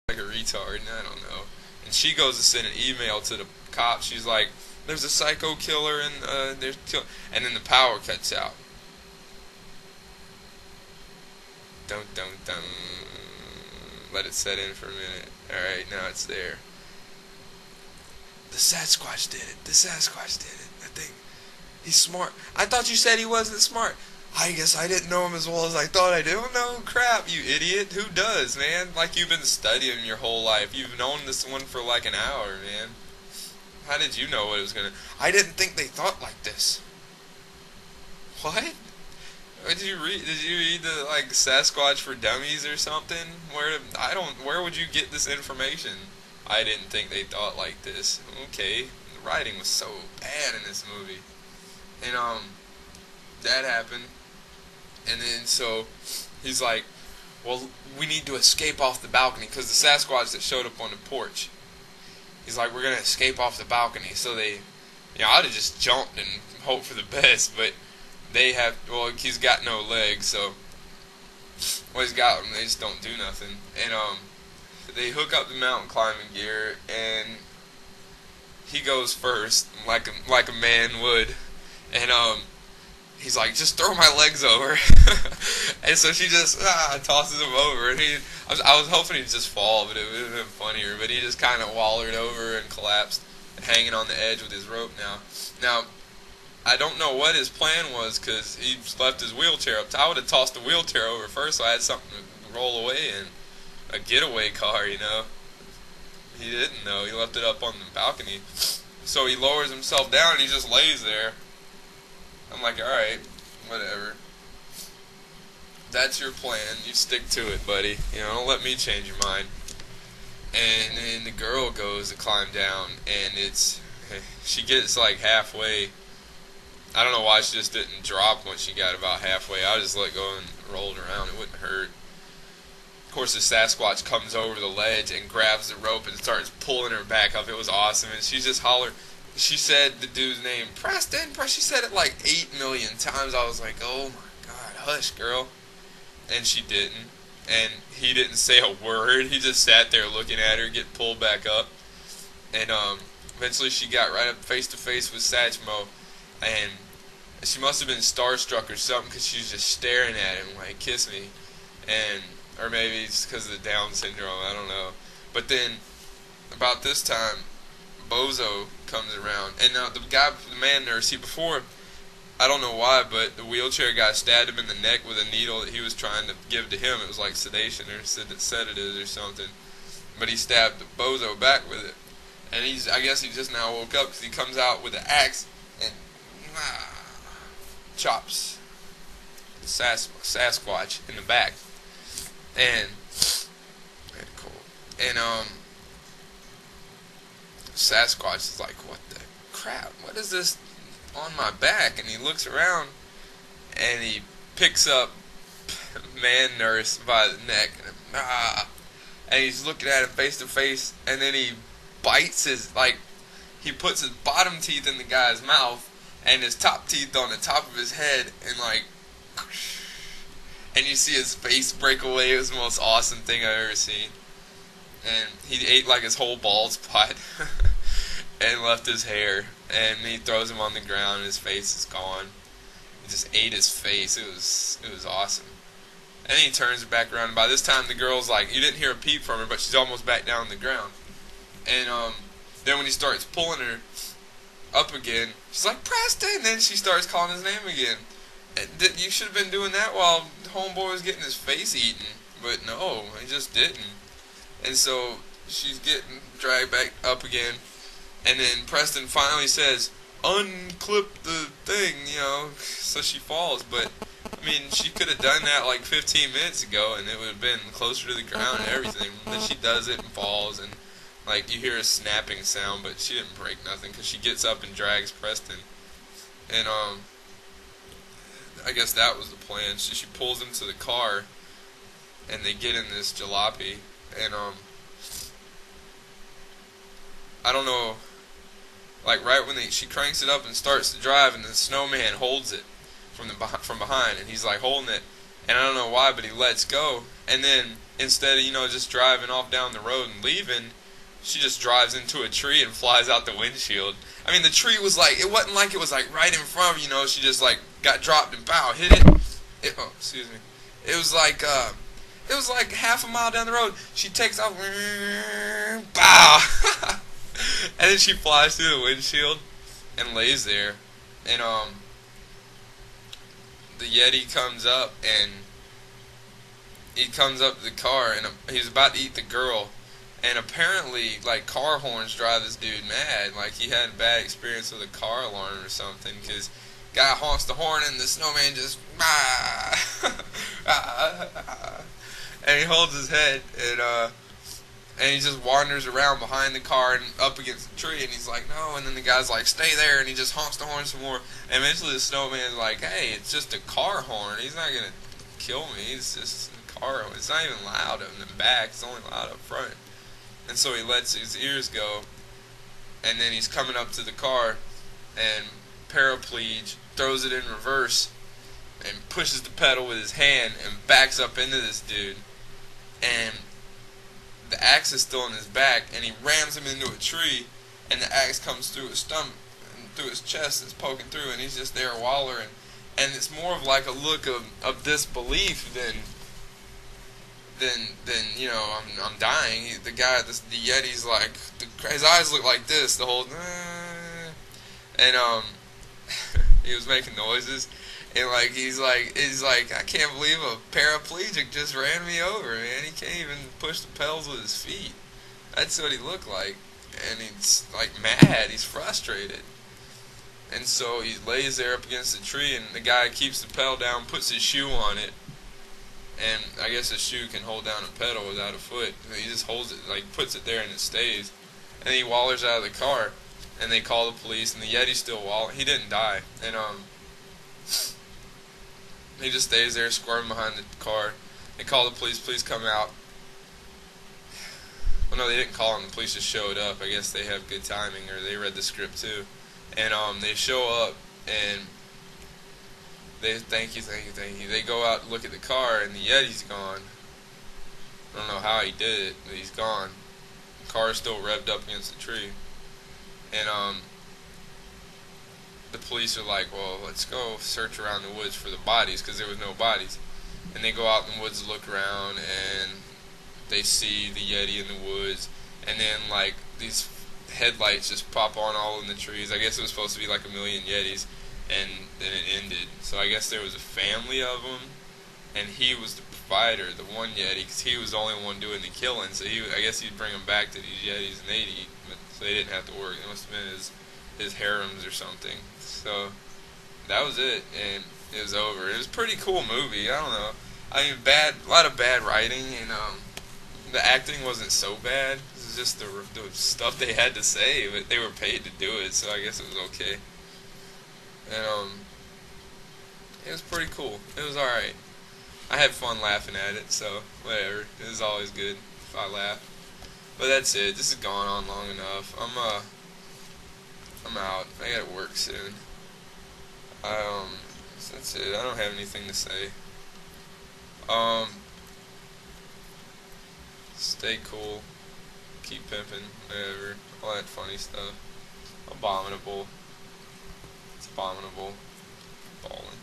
like a retard, and I don't know. And she goes to send an email to the cops. She's like, "There's a psycho killer, and and then the power cuts out. Dun dun dun. Let it set in for a minute. All right, now it's there. The Sasquatch did it. The Sasquatch did it. I think he's smart. I thought you said he wasn't smart. I guess I didn't know him as well as I thought I did. Oh, no, crap, you idiot. Who does, man? Like you've been studying your whole life. You've known this one for like an hour, man. How did you know what it was gonna... I didn't think they thought like this. What? Did you read the like Sasquatch for Dummies or something? Where would you get this information? I didn't think they thought like this. Okay. The writing was so bad in this movie. And that happened. And then so he's like, well, we need to escape off the balcony because the Sasquatch that showed up on the porch. He's like, we're gonna escape off the balcony. So they, I'd have just jumped and hoped for the best, but they have, well, he's got no legs, so, well, he's got them, they just don't do nothing. And they hook up the mountain climbing gear, and he goes first, like a man would. And he's like, just throw my legs over. And so she just tosses him over, and I was hoping he'd just fall, but it would have been funnier. But he just kind of wallered over and collapsed, hanging on the edge with his rope now. I don't know what his plan was because he left his wheelchair up. I would have tossed the wheelchair over first so I had something to roll away in. A getaway car, He didn't know. He left it up on the balcony. So he lowers himself down and he just lays there. I'm like, alright, whatever. That's your plan. You stick to it, buddy. Don't let me change your mind. And then the girl goes to climb down and she gets like halfway. I don't know why she just didn't drop when she got about halfway. I just let go and rolled around. It wouldn't hurt. Of course, the Sasquatch comes over the ledge and grabs the rope and starts pulling her back up. It was awesome. And she just hollered. She said the dude's name, Preston. She said it like 8 million times. I was like, oh my God, hush, girl. And she didn't. And he didn't say a word. He just sat there looking at her get pulled back up. And eventually she got right up face to face with Satchmo. And she must have been starstruck or something because she was just staring at him like, kiss me. Or maybe it's because of the Down syndrome, I don't know. But then, about this time, Bozo comes around. And now the man nurse, I don't know why, but the wheelchair guy stabbed him in the neck with a needle that he was trying to give to him. It was like sedation or sedatives or something. But he stabbed Bozo back with it. And I guess he just now woke up because he comes out with an axe and chops the Sasquatch in the back. And very cool. And Sasquatch is like, what the crap? What is this on my back? And he looks around and he picks up man nurse by the neck and he's looking at him face to face, and then he bites he puts his bottom teeth in the guy's mouth and his top teeth on the top of his head, and you see his face break away. It was the most awesome thing I've ever seen. And he ate like his whole bald spot and left his hair, and he throws him on the ground and his face is gone. He just ate his face. It was awesome. And then he turns back around, and by this time the girl's like, you didn't hear a peep from her, but she's almost back down on the ground. And then when he starts pulling her up again, she's like, Preston! And then she starts calling his name again. You should have been doing that while homeboy was getting his face eaten. But no, he just didn't. And so she's getting dragged back up again. And then Preston finally says, unclip the thing, so she falls. But, she could have done that like 15 minutes ago, and it would have been closer to the ground and everything. Then she does it and falls, and you hear a snapping sound, but she didn't break nothing because she gets up and drags Preston. And I guess that was the plan. She pulls him to the car, and they get in this jalopy, and I don't know, right when she cranks it up and starts to drive, and the snowman holds it from behind, and he's like holding it, and I don't know why, but he lets go, and then instead of, just driving off down the road and leaving, she just drives into a tree and flies out the windshield. I mean, the tree was like, it wasn't like it was like right in front of her, she just like got dropped and pow, hit it. Oh, excuse me. It was like half a mile down the road. She takes off, bow, and then she flies through the windshield and lays there. And the Yeti comes up, and he comes up to the car, and he's about to eat the girl. And apparently, like, car horns drive this dude mad. Like, he had a bad experience with a car alarm or something, because guy honks the horn and the snowman just and he holds his head, and he just wanders around behind the car and up against the tree, and he's like, no, and then the guy's like, stay there, and he just honks the horn some more, and eventually the snowman's like, hey, it's just a car horn, he's not gonna kill me, it's just a car horn, it's not even loud in the back, it's only loud up front. And so he lets his ears go, and then he's coming up to the car, and Paraplegic throws it in reverse and pushes the pedal with his hand and backs up into this dude, and the axe is still in his back, and he rams him into a tree, and the axe comes through his stomach and through his chest, and it's poking through, and he's just there wallering, and it's more of like a look of disbelief than I'm dying. The Yeti's like, his eyes look like this the whole, and he was making noises, and like he's like, I can't believe a paraplegic just ran me over, man. He can't even push the pedals with his feet. That's what he looked like, and he's like mad. He's frustrated, and so he lays there up against the tree, and the guy keeps the pedal down, puts his shoe on it. And I guess a shoe can hold down a pedal without a foot. He just holds it, like puts it there and it stays. And he wallers out of the car, and they call the police, and the Yeti's still wallering. He didn't die. And he just stays there squirming behind the car. They call the police, please come out. Well, no, they didn't call him, the police just showed up. I guess they have good timing, or they read the script too. And they show up, and they thank you. They go out and look at the car, and the Yeti's gone. I don't know how he did it, but he's gone. The car's still revved up against the tree. And the police are like, well, let's go search around the woods for the bodies, because there was no bodies. And they go out in the woods to look around, and they see the Yeti in the woods, and then like these headlights just pop on all in the trees. I guess it was supposed to be like 1,000,000 Yetis. And then it ended. So I guess there was a family of them, and he was the provider, the one Yeti, because he was the only one doing the killing. So I guess he'd bring them back to these Yetis, and they'd eat, so they didn't have to work. It must have been his harems or something. So that was it, and it was over. It was a pretty cool movie. I don't know. I mean, a lot of bad writing, and the acting wasn't so bad. It was just the stuff they had to say, but they were paid to do it, so I guess it was okay. And it was pretty cool. It was alright. I had fun laughing at it, so whatever. It was always good if I laugh. But that's it. This has gone on long enough. I'm out. I gotta work soon. So that's it. I don't have anything to say. Stay cool. Keep pimping. Whatever. All that funny stuff. Abominable. It's abominable. Ballin'.